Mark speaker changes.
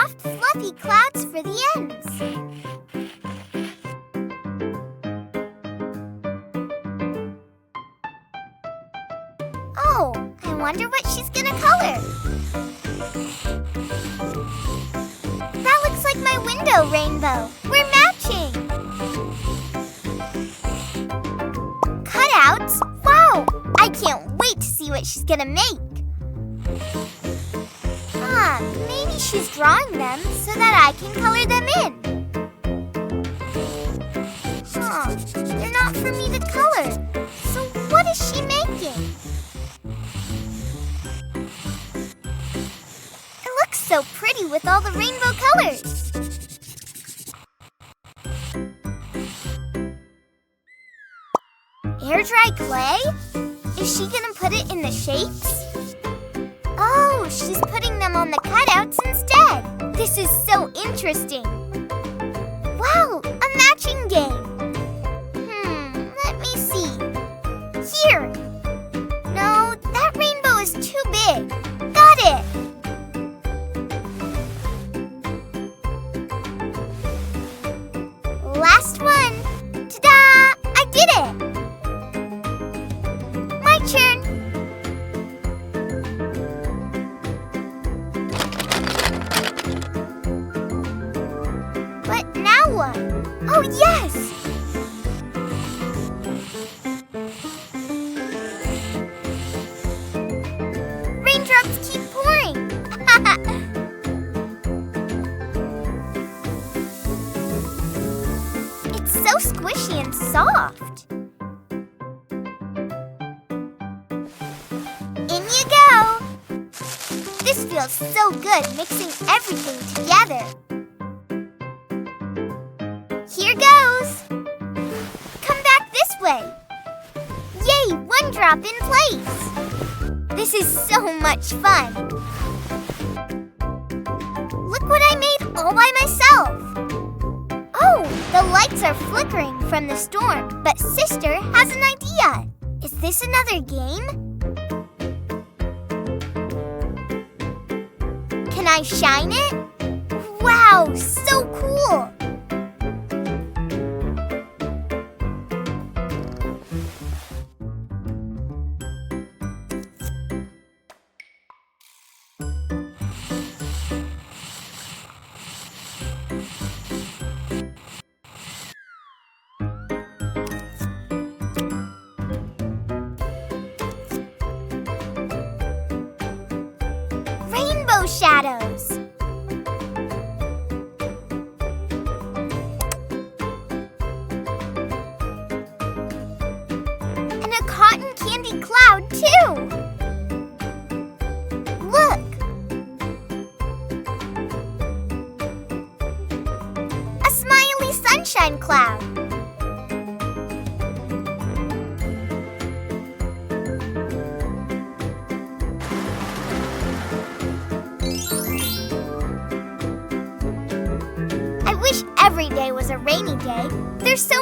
Speaker 1: soft, fluffy clouds for the ends. Oh, I wonder what she's gonna color. That looks like my window rainbow. We're matching. Cutouts? Wow! I can't wait to see what she's gonna make. Maybe she's drawing them so that I can color them in. They're not for me to color. So what is she making? It looks so pretty with all the rainbow colors. Air dry clay? Is she gonna put it in the shapes? Oh, she's putting them on the cutouts instead. This is so interesting. Wow, a matching game. Let me see. Here. No, that rainbow is too big. Got it. Last one. Ta-da! I did it. My turn. But now what? Oh, yes! Raindrops keep pouring. It's so squishy and soft. In you go. This feels so good mixing everything together. Here goes! Come back this way! Yay, one drop in place! This is so much fun! Look what I made all by myself! Oh, the lights are flickering from the storm, but Sister has an idea! Is this another game? Can I shine it? Wow, so cool! Rainbow shadows. And a cotton candy cloud, too. Look. A smiley sunshine cloud. I wish every day was a rainy day. There's so